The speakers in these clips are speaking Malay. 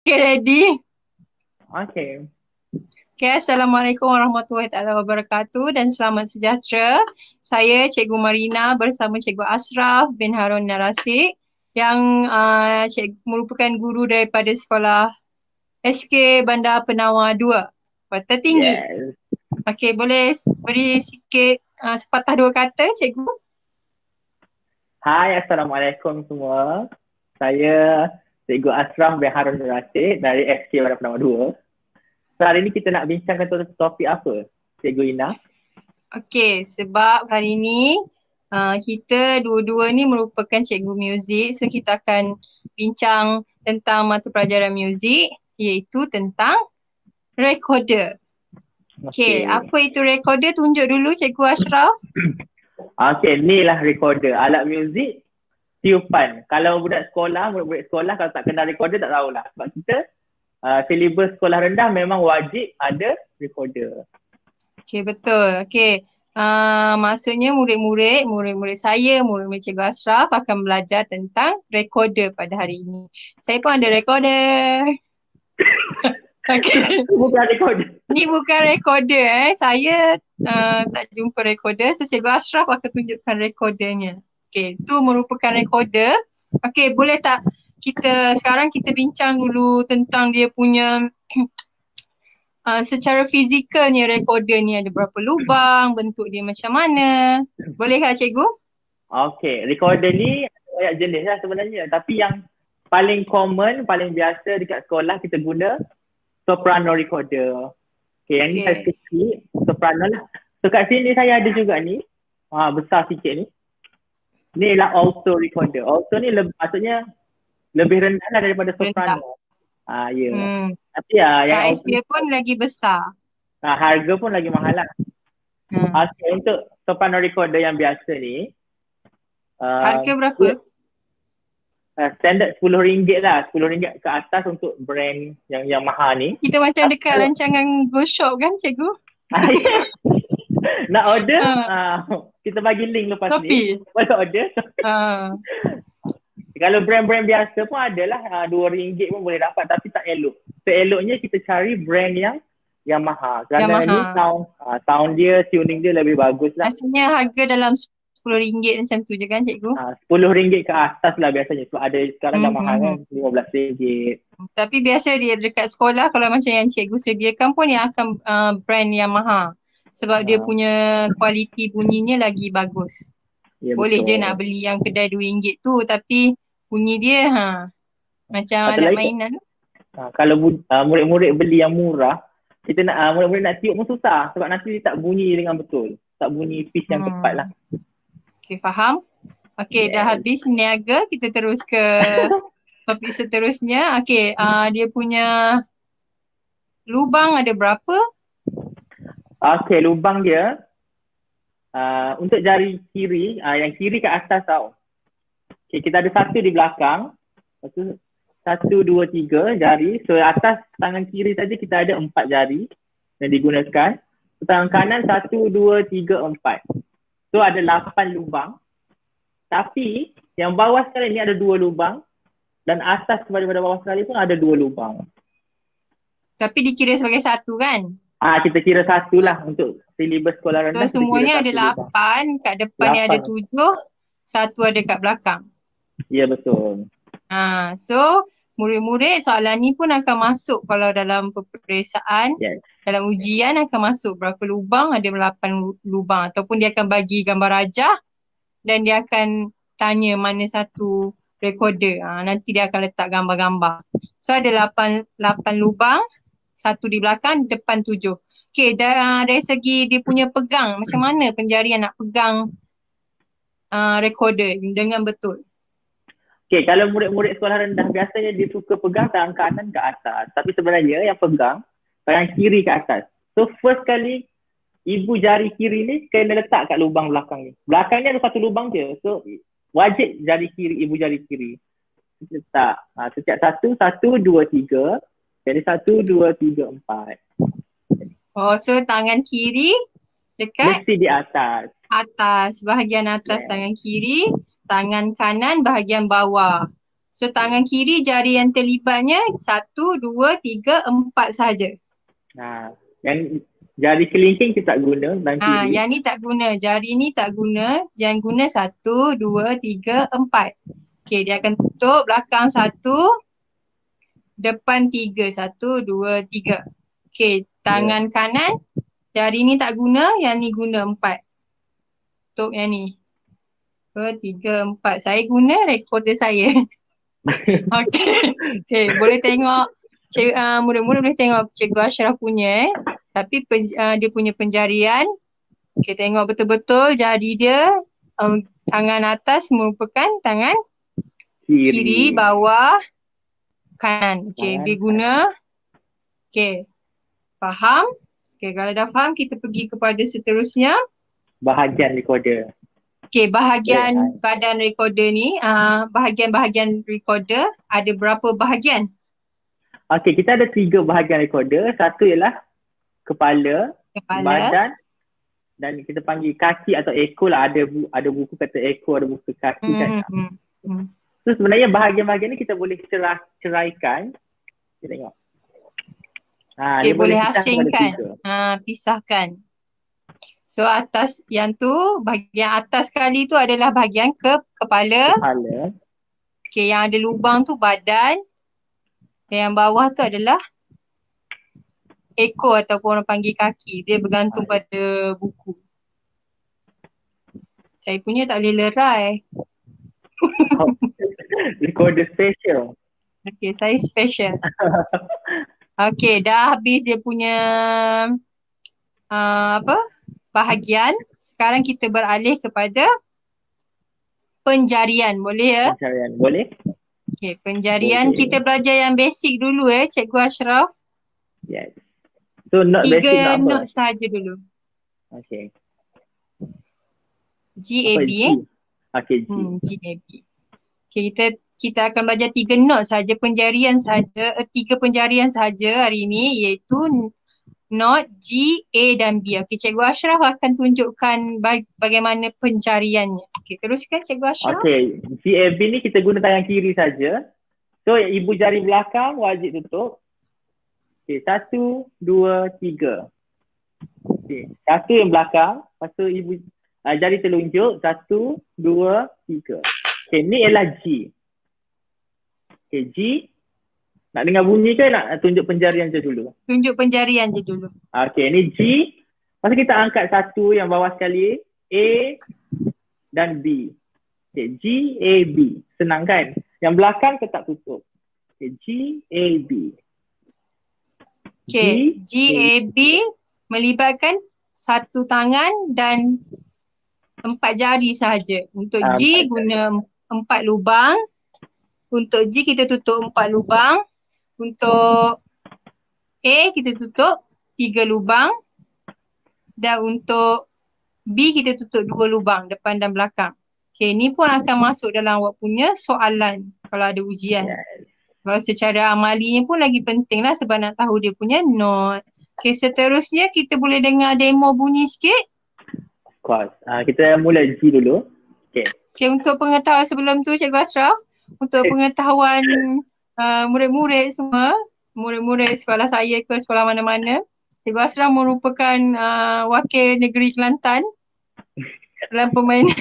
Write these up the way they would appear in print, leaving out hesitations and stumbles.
Okay, ready? Okay. Okay, Assalamualaikum warahmatullahi taala wabarakatuh dan selamat sejahtera. Saya Cikgu Marina bersama Cikgu Ashraf bin Harun Narasik yang merupakan guru daripada sekolah SK Bandar Penawar 2, Kota Tinggi. Yes. Okay, boleh beri sikit sepatah dua kata, Cikgu? Hai, Assalamualaikum semua. Saya Cikgu Ashraf bin Harun Rasid dari SK Bandar Penawar 2. So, hari ini kita nak bincangkan topik apa, Cikgu Ina? Okay, sebab hari ni kita dua-dua ni merupakan cikgu muzik, so kita akan bincang tentang mata pelajaran muzik iaitu tentang recorder. Okay, apa itu recorder? Tunjuk dulu Cikgu Ashraf. Okay, ni lah recorder. Alat muzik tiupan. Kalau murid-murid sekolah kalau tak kenal recorder tak tahulah. Sebab kita silibus sekolah rendah memang wajib ada recorder. Okay, betul. Okay, maksudnya murid-murid saya, murid-murid Cikgu Ashraf akan belajar tentang recorder pada hari ini. Saya pun ada recorder. Okay. Bukan recorder. Ni bukan recorder Saya tak jumpa recorder. So Cikgu Ashraf akan tunjukkan recordernya. Okay, tu merupakan recorder. Okay, boleh tak sekarang kita bincang dulu tentang dia punya secara fizikalnya recorder ni ada berapa lubang, bentuk dia macam mana. Boleh tak Cikgu? Okay, recorder ni ada banyak jenis lah sebenarnya. Tapi yang paling common, paling biasa dekat sekolah kita guna soprano recorder. Okay, yang ni saya kecil, soprano lah. So kat sini saya ada juga ni, besar sikit ni. Ni lah alto recorder. Alto ni maksudnya lebih rendah lah daripada soprano. Ya. Tapi yang saiz alto dia pun lagi besar. harga pun lagi mahal lah. Okay, untuk soprano recorder yang biasa ni, harga berapa? Standard RM10 lah. RM10 ke atas untuk brand yang mahal ni. Kita macam dekat rancangan Go Shop kan Cikgu? Nak order, kita bagi link lepas ni. Boleh order. Kalau brand-brand biasa pun adalah RM2 pun boleh dapat tapi tak elok. Seeloknya kita cari brand yang mahal. Kerana ni sound dia, tuning dia lebih bagus lah. Maksudnya harga dalam RM10 macam tu je kan Cikgu? RM10 ke atas lah biasanya. Sebab ada sekarang dah mahal kan, RM15. Tapi biasa dia dekat sekolah kalau macam yang Cikgu sediakan pun yang akan brand yang mahal. Sebab dia punya kualiti bunyinya lagi bagus. Ya, boleh betul. je nak beli yang kedai RM2 tu tapi bunyi dia macam alat mainan. Kalau murid-murid beli yang murah, kita nak murid-murid nak tiup pun susah sebab nanti dia tak bunyi dengan betul. Tak bunyi pitch yang tepat lah. Okay, faham? Okay, dah habis niaga, kita terus ke topik seterusnya. Okay, dia punya lubang ada berapa? Okay, lubang dia untuk jari kiri, yang kiri ke atas tau. Okay, kita ada satu di belakang. Lepas tu 1, 2, 3 jari. So atas tangan kiri saja kita ada 4 jari yang digunakan. So, tangan kanan 1, 2, 3, 4. So ada 8 lubang. Tapi yang bawah sekali ni ada 2 lubang. Dan atas daripada bawah sekali pun ada 2 lubang. Tapi dikira sebagai satu kan? Kita kira satu lah untuk silibus sekolah rendah. So semuanya ada 8, kat depannya ada 7, satu ada kat belakang. Ya, betul. So murid-murid soalan ni pun akan masuk kalau dalam peperiksaan, dalam ujian akan masuk berapa lubang, ada 8 lubang ataupun dia akan bagi gambar rajah dan dia akan tanya mana satu recorder. Nanti dia akan letak gambar-gambar. So ada 8 lubang, satu di belakang, depan 7. Okay, dari segi dia punya pegang, macam mana penjarian nak pegang recorder dengan betul? Okay, kalau murid-murid sekolah rendah biasanya dia suka pegang tangan kanan ke atas. Tapi sebenarnya yang pegang tangan kiri ke atas. So first kali ibu jari kiri ni kena letak kat lubang belakang ni. Belakang ni ada satu lubang je. So wajib ibu jari kiri. Letak. Setiap 1, 1, 2, 3. Jadi 1, 2, 3, 4. Oh, so tangan kiri dekat? Mesti di atas. Atas, bahagian atas tangan kiri. Tangan kanan bahagian bawah. So tangan kiri jari yang terlibatnya 1, 2, 3, 4 sahaja. Yang jari kelingking kita tak guna tangan kiri. Yang ni tak guna. Jari ni tak guna. Jangan guna 1, 2, 3, 4. Okay, dia akan tutup belakang 1, depan 3. 1, 2, 3. Okay, tangan kanan jari ni tak guna, yang ni guna 4. Tutup yang ni. 2, 3, 4. Saya guna recorder saya. Okay, boleh tengok. Murid-murid boleh tengok Cikgu Ashraf punya Tapi dia punya penjarian. Okay, tengok betul-betul jari dia. Tangan atas merupakan tangan kiri, bawah, kanan. Okay, dia guna. Okay, faham? Okay, kalau dah faham kita pergi kepada seterusnya. Bahagian recorder. Okay, bahagian badan recorder ni, bahagian-bahagian recorder ada berapa bahagian? Okay, kita ada 3 bahagian recorder. Satu ialah kepala, badan dan kita panggil kaki atau ekor lah. Ada buku kata ekor, ada buku kaki kan. So sebenarnya bahagian-bahagian ni kita boleh ceraikan. Kita tengok. Okay, boleh asingkan. Pisahkan. So atas yang tu, bahagian atas sekali tu adalah bahagian kepala. Okay, yang ada lubang tu badan. Yang bawah tu adalah ekor ataupun orang panggil kaki. Dia bergantung pada buku. Saya punya tak boleh lerai. Recorder special. Okay, saya special. Okay, dah habis dia punya bahagian. Sekarang kita beralih kepada penjarian. Boleh ya? Penjarian, boleh. Okay, penjarian kita belajar yang basic dulu Cikgu Ashraf. Yes. So not basic nak apa? 3 note sahaja dulu. Okay. GAB Okay, G. GAB. Okay, kita akan belajar 3 note sahaja, penjarian sahaja, 3 penjarian sahaja hari ini, iaitu note G, A dan B. Okay, Cikgu Ashraf akan tunjukkan bagaimana pencariannya. Okay, teruskan Cikgu Ashraf. Okay, GAB ni kita guna tangan kiri saja. So ibu jari belakang wajib tutup. Okay, 1, 2, 3. Okay, 1 yang belakang. Lepas tu ibu jari telunjuk. 1, 2, 3. Okay, ni ialah G. Okay, G. Nak dengar bunyi ke nak tunjuk penjarian je dulu? Tunjuk penjarian je dulu. Okay, ni G. Lepas tu kita angkat 1 yang bawah sekali. A dan B. Okay, G, A, B. Senang kan? Yang belakang tetap tutup. Okay, G, A, B. Okay, G, A, B melibatkan 1 tangan dan 4 jari sahaja. Untuk G guna 4 lubang. Untuk G kita tutup 4 lubang. Untuk A kita tutup 3 lubang. Dan untuk B kita tutup 2 lubang depan dan belakang. Okay, ni pun akan masuk dalam awak punya soalan kalau ada ujian. Kalau secara amalinya pun lagi penting lah sebab nak tahu dia punya note. Okay, seterusnya kita boleh dengar demo bunyi sikit. Of course. Kita mula G dulu. Okay. Okay, untuk pengetahuan sebelum tu Cikgu Ashraf, untuk pengetahuan murid-murid semua, murid-murid sekolah saya ke sekolah mana-mana, Cikgu Ashraf merupakan wakil negeri Kelantan dalam permainan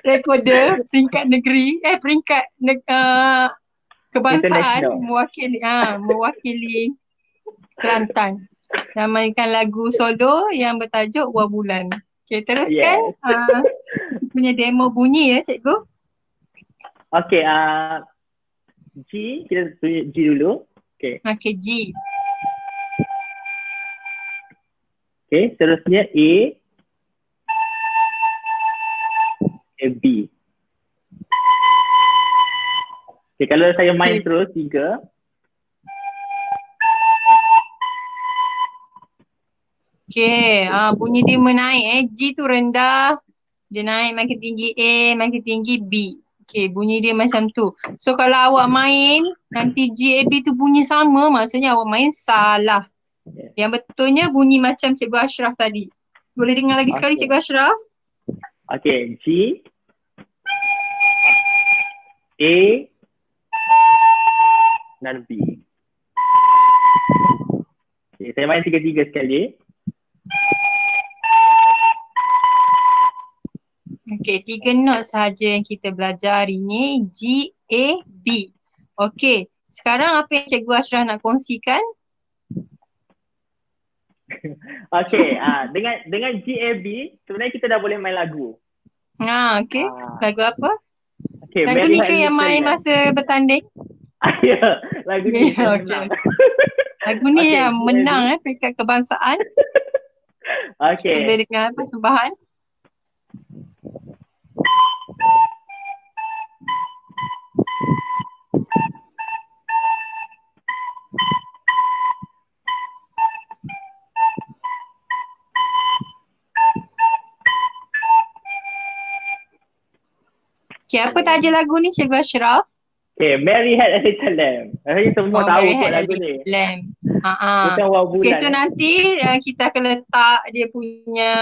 recorder peringkat negeri, peringkat kebangsaan mewakili Kelantan dan mainkan lagu solo yang bertajuk Buah Bulan. Okay, teruskan punya demo bunyi ya Cikgu. Okay, G, kita tunjuk G dulu. Okay. Okay, G. Okay, seterusnya A. B. Okay, kalau saya main terus 3. Okay, bunyi dia menaik G tu rendah. Dia naik makin tinggi A, makin tinggi B. Okay, bunyi dia macam tu. So kalau awak main, nanti G, A, B tu bunyi sama, maksudnya awak main salah. Yang betulnya bunyi macam Cikgu Ashraf tadi. Boleh dengar lagi sekali Cikgu Ashraf? Okay, G, A, dan B. Okay, saya main tiga-tiga sekali. Okey, 3 not sahaja yang kita belajar hari ni. G, A, B. Okey, sekarang apa yang Cikgu Ashraf nak kongsikan? Okey, dengan GAB sebenarnya kita dah boleh main lagu. Okey. Lagu apa? Okay, Lagu ni ke yang main masa bertanding? Ya, lagu ni saya Okay. menang. Lagu ni Okay, yang menang peringkat kebangsaan. Okay. Boleh dengan persembahan. Okay, apa tajuk lagu ni Cikgu Ashraf? Okay, Mary Had a Little Lamb. Rasanya semua tahu Mary kot Had a lagu ni. Little Lamb. Bukan Wow Okay, Bulan. so nanti kita akan letak dia punya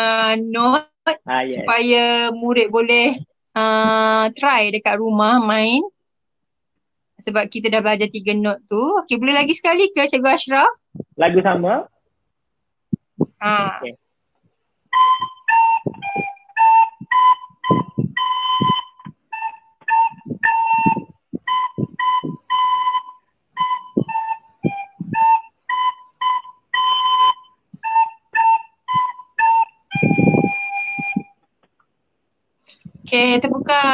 note Yes. supaya murid boleh try dekat rumah main. Sebab kita dah belajar 3 note tu. Okay, boleh lagi sekali ke Cikgu Ashraf? Lagu sama? Okay. Okay, terbuka.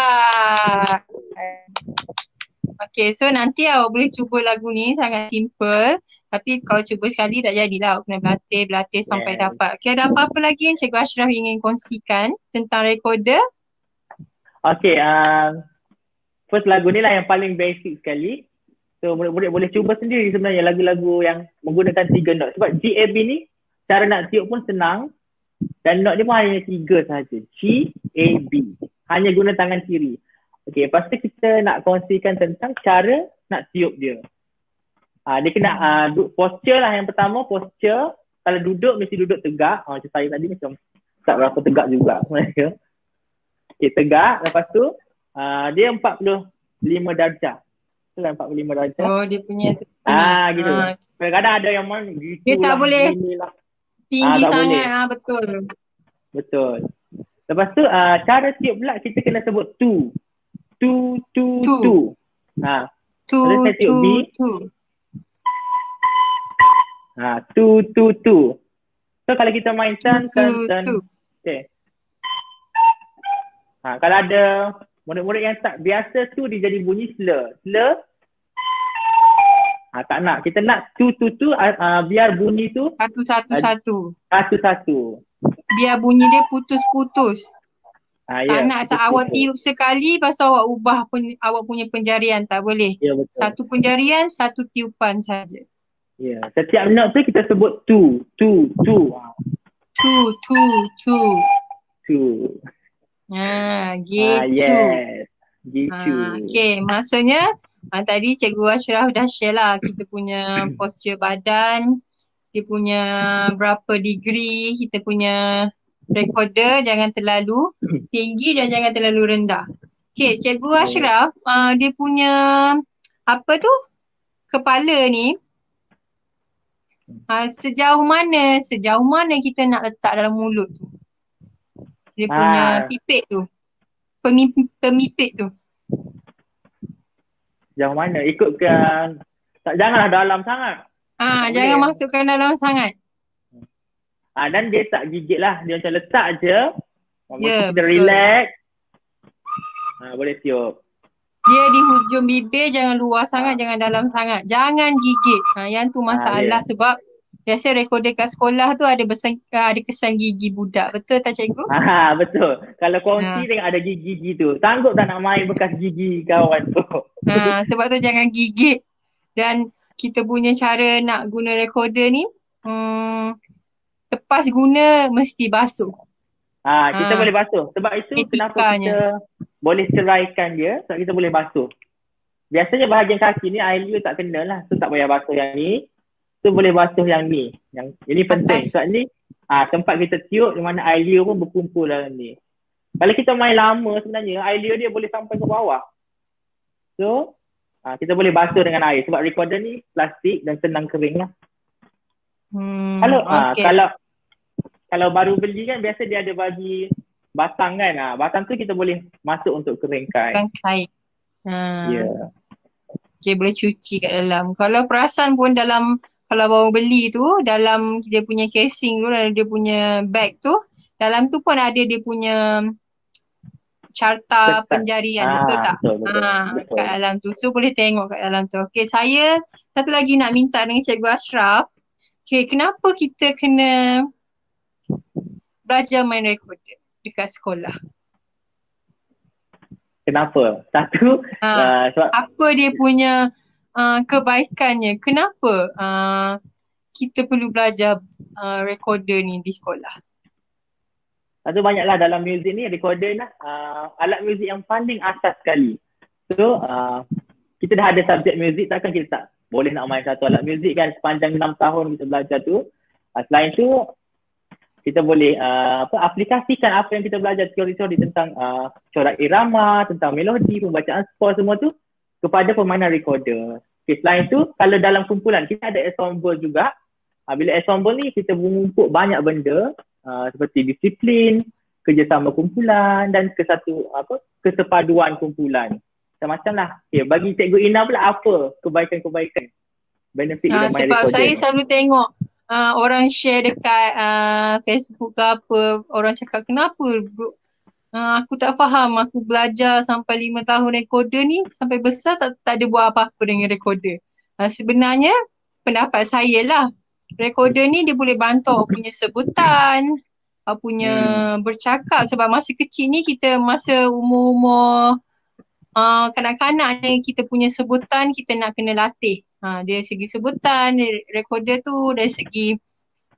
Okay, so nanti awak boleh cuba lagu ni, sangat simple. Tapi kalau cuba sekali tak jadilah, awak kena berlatih sampai dapat. Okay, ada apa-apa lagi yang Cikgu Ashraf ingin kongsikan tentang recorder? Okay, first lagu ni lah yang paling basic sekali. So murid-murid boleh cuba sendiri sebenarnya lagu-lagu yang menggunakan 3 not. Sebab GAB ni cara nak tiup pun senang. Dan not dia pun hanya 3 sahaja. G, A, B. Hanya guna tangan kiri. Okay, lepas tu kita nak kongsikan tentang cara nak tiup dia. Dia kena posture lah yang pertama, posture. Kalau duduk mesti duduk tegak. Macam saya tadi macam tak berapa tegak juga. Okay, tegak. Lepas tu dia 45 darjah. Tu kan 45 darjah. Oh, dia punya gitu. Kadang-kadang ada yang mana gitu dia tak lah, boleh inilah. tinggi tak sangat. boleh. Betul. Betul. Lepas tu cara tiup pula kita kena sebut tu. Tu. Tu, saya tiup B. tu. Tu. So kalau kita main tan. Okay. Kalau ada murid-murid yang tak biasa tu dia jadi bunyi slur. Tak nak. Kita nak tu biar bunyi tu Satu. Biar bunyi dia putus-putus. Tak nak awak tiup sekali pasal awak ubah awak punya penjarian. Tak boleh. Ya, betul. Satu penjarian, satu tiupan saja. Ya, setiap note tu kita sebut tu. Tu. Gitu. Yes. Gitu. Okay, maksudnya tadi Cikgu Ashraf dah share lah kita punya posture badan, dia punya berapa degree, kita punya recorder jangan terlalu tinggi dan jangan terlalu rendah. Okay, Cikgu Ashraf, dia punya apa tu, kepala ni sejauh mana kita nak letak dalam mulut tu. Dia punya pipit tu, pemipit tu. Jauh mana? Ikutkan. Janganlah dalam sangat. Jangan masukkan dalam sangat. Dan dia tak gigit lah. Dia macam letak je. Ya, kita relax. Boleh tiup. Dia di hujung bibir, jangan luar sangat, jangan dalam sangat. Jangan gigit. Yang tu masalah sebab biasa recorder kat sekolah tu ada kesan gigi budak. Betul tak cikgu? Betul. Kalau kongsi tengok ada gigi tu. Sanggup tak nak main bekas gigi kawan tu. Sebab tu jangan gigit. Dan kita punya cara nak guna recorder ni, lepas guna mesti basuh. Kita boleh basuh. Sebab itu kenapa kita boleh ceraikan dia, sebab kita boleh basuh. Biasanya bahagian kaki ni air liur tak kena lah. So tak payah basuh yang ni. So boleh basuh yang ni. Yang ini penting. Sebab ni tempat kita tiup di mana air liur pun berkumpul dalam ni. Kalau kita main lama sebenarnya air liur dia boleh sampai ke bawah. So kita boleh basuh dengan air sebab recorder ni plastik dan senang kering lah. Kalau Okay. kalau baru beli kan biasa dia ada bagi batang kan. Batang tu kita boleh masuk untuk keringkan. Kan kait. Ya. Okay, boleh cuci kat dalam. Kalau perasan pun dalam, kalau baru beli tu, dalam dia punya casing tu, dalam dia punya bag tu, dalam tu pun ada dia punya carta Ketat. penjarian, betul tak? Betul. Kat dalam tu. So boleh tengok kat dalam tu. Okay, saya satu lagi nak minta dengan Cikgu Ashraf. Okay, kenapa kita kena belajar main recorder dekat sekolah? Kenapa? Satu, sebab apa dia punya kebaikannya? Kenapa kita perlu belajar recorder ni di sekolah? satu banyaklah dalam muzik ni, recorder lah alat muzik yang paling asas sekali. So, kita dah ada subjek muzik, takkan kita tak boleh nak main satu alat muzik kan sepanjang 6 tahun kita belajar tu. Selain tu, kita boleh aplikasikan apa yang kita belajar teori-teori tentang corak irama, tentang melodi, pembacaan skor semua tu kepada permainan recorder. Okay, selain tu, kalau dalam kumpulan, kita ada ensemble juga. Bila ensemble ni, kita mengumpul banyak benda seperti disiplin, kerjasama kumpulan dan kesepaduan kumpulan. Macam-macam lah. Okay, bagi Cikgu Ina pula apa kebaikan-kebaikan benefit bila main sebab recorder saya ni? selalu tengok orang share dekat Facebook ke apa, orang cakap kenapa aku tak faham, aku belajar sampai 5 tahun recorder ni, sampai besar tak ada buat apa-apa dengan recorder. Sebenarnya pendapat saya lah, recorder ni dia boleh bantu punya sebutan, punya bercakap, sebab masa kecil ni kita masa umur-umur kanak-kanak ni kita punya sebutan kita nak kena latih. Dari segi sebutan, recorder tu, dari segi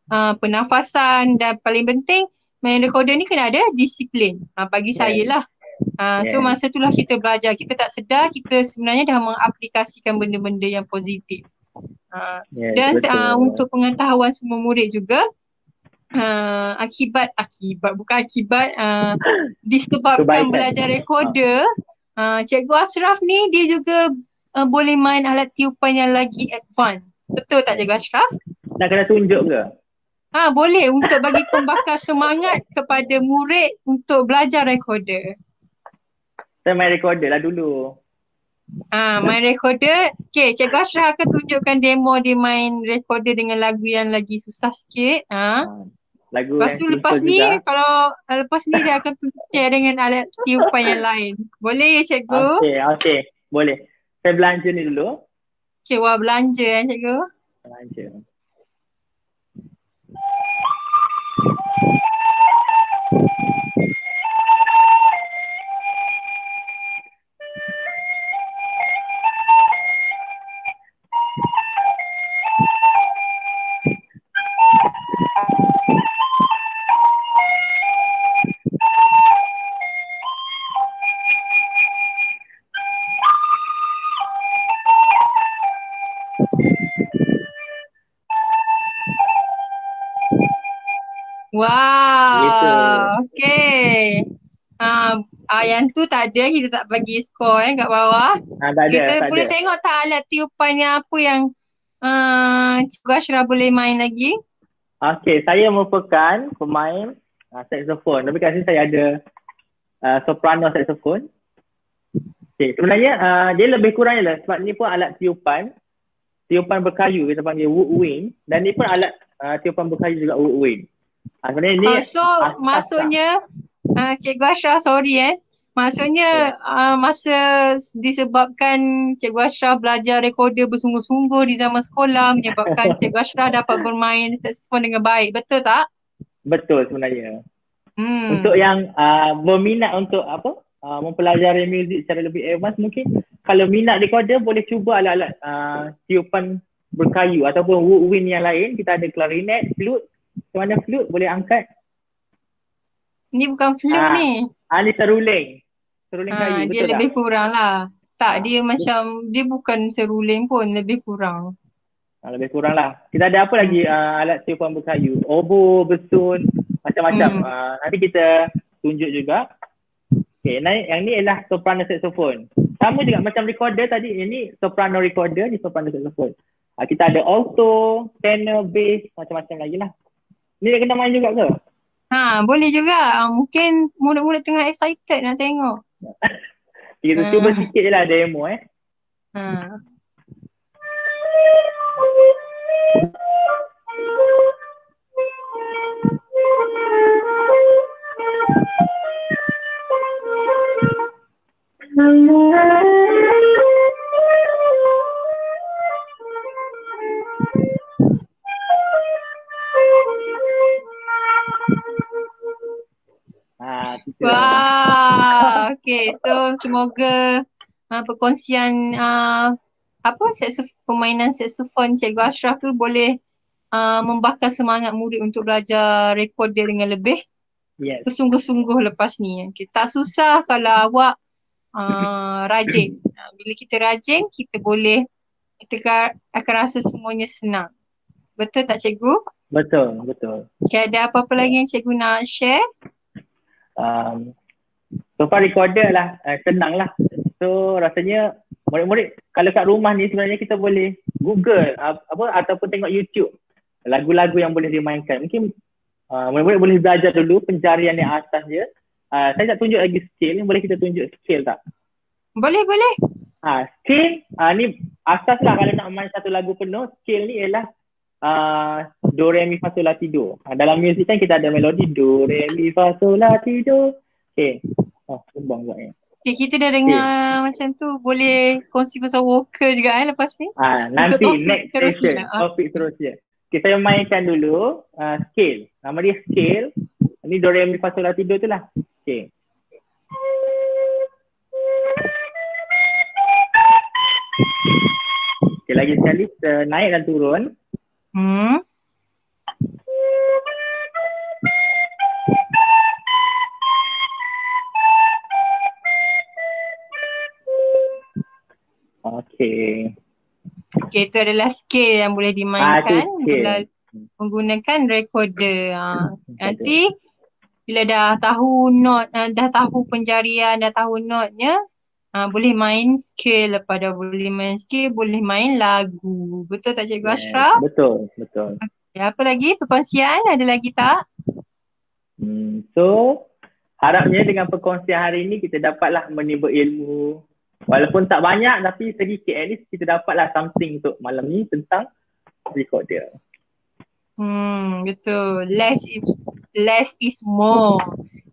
pernafasan, dan paling penting main recorder ni kena ada disiplin. Bagi saya lah. So masa tu lah kita belajar, kita tak sedar kita sebenarnya dah mengaplikasikan benda-benda yang positif. Dan untuk pengetahuan semua murid juga, disebabkan belajar recorder, Cikgu Ashraf ni dia juga boleh main alat tiupan yang lagi advance. Betul tak Cikgu Ashraf? Nak kena tunjuk ke? Boleh untuk bagi pembakar semangat kepada murid untuk belajar recorder. Saya main recorder lah dulu. Main recorder. Okay, Cikgu Ashraf akan tunjukkan demo dia main recorder dengan lagu yang lagi susah sikit. Lagu lepas ni juga. Kalau lepas ni dia akan share dengan alat tiupan yang lain. Boleh ya Cikgu? Okay. Boleh. Saya belanja ni dulu. Okay, wah belanja kan Cikgu? Belanja. Wow, okay. Yang tu tak ada, kita tak bagi skor kat bawah. Kita boleh tengok tak alat tiupannya apa yang Cikgu Ashraf boleh main lagi? Okay, saya merupakan pemain saxophone. Tapi kat sini saya ada soprano saxophone. Okay, sebenarnya dia lebih kurang je lah sebab ni pun alat tiupan berkayu, kita panggil woodwind, dan ni pun alat tiupan berkayu juga woodwind. Sebenarnya ni maksudnya Cikgu Ashraf, sorry maksudnya masa disebabkan Cikgu Ashraf belajar recorder bersungguh-sungguh di zaman sekolah menyebabkan Cikgu Ashraf dapat bermain saxophone dengan baik, betul tak? Betul sebenarnya. Untuk yang berminat untuk mempelajari muzik secara lebih advance, mungkin kalau minat recorder boleh cuba alat-alat tiupan berkayu ataupun woodwind yang lain. Kita ada clarinet, flute. Macam mana flute boleh angkat? Ni bukan flute ni. Ni seruling. Seruling kayu, betul tak? Dia lebih kurang lah. Tak, dia macam, dia bukan seruling pun, lebih kurang. Lebih kurang lah. Kita ada apa lagi alat tiupan berkayu? Oboe, besun, macam-macam. Nanti kita tunjuk juga. Okay, yang ni ialah soprano saxophone. sama juga macam recorder tadi, ini soprano recorder, ni soprano saxophone. Kita ada alto, tenor, bass, macam-macam lagi lah. Ni nak kena main juga ke? Boleh juga. Mungkin murid-murid tengah excited nak tengok. Kita cuba sikit je lah demo Ha. Wah, okay. So semoga perkongsian permainan saxophone Cikgu Ashraf tu boleh membakar semangat murid untuk belajar recorder dengan lebih bersungguh-sungguh lepas ni. Okay. Tak susah kalau awak rajin. Bila kita rajin, kita akan rasa semuanya senang. Betul tak Cikgu? Betul. Okay, ada apa-apa lagi yang Cikgu nak share? So far recorder lah, senang lah. So rasanya murid-murid kalau kat rumah ni sebenarnya kita boleh Google ataupun tengok YouTube lagu-lagu yang boleh dimainkan. Mungkin murid-murid boleh belajar dulu pencarian yang atas je. Saya tak tunjuk lagi scale, boleh kita tunjuk scale tak? Boleh. Scale ni asas lah kalau nak main satu lagu penuh. Scale ni ialah do, re, mi, fa, sol, la, ti, do. Dalam muzik kan kita ada melodi do, re, mi, fa, sol, la, ti, do. Okay. Sumbang buatnya. Okay, kita dah dengar macam tu. Boleh kongsi pasal vokal juga lepas ni. Nanti next session, topik terusnya. Okay, saya mainkan dulu scale. Nama dia scale. Ni do, re, mi, fa, sol, la, ti, do tu lah. Okay. Okay, lagi sekali naik dan turun. Okay, itu adalah scale yang boleh dimainkan menggunakan recorder. Nanti bila dah tahu note, dah tahu penjarian, dah tahu note-nya, boleh main scale. Lepas dah boleh main scale, boleh main lagu. Betul tak Cikgu Ashraf? Betul. Okay, apa lagi perkongsian? Ada lagi tak? So harapnya dengan perkongsian hari ini kita dapatlah menimba ilmu. Walaupun tak banyak tapi sedikit, at least kita dapatlah something untuk malam ni tentang recorder. Betul. Less is more.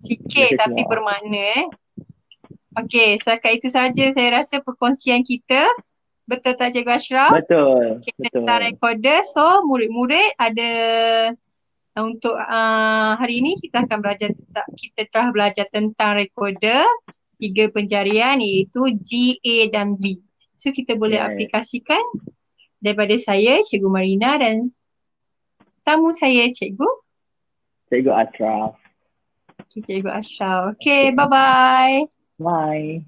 Sikit tapi bermakna. Okay, setakat itu saja saya rasa perkongsian kita. Betul tak Cikgu Ashraf? Betul. Tentang recorder. So murid-murid ada untuk hari ini kita telah belajar tentang recorder. 3 pencarian iaitu G, A dan B. So kita boleh aplikasikan daripada saya, Cikgu Marina dan tamu saya, Cikgu Ashraf. Cikgu Ashraf. Okay, bye-bye. Bye.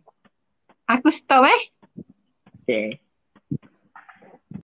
Aku stop Okay.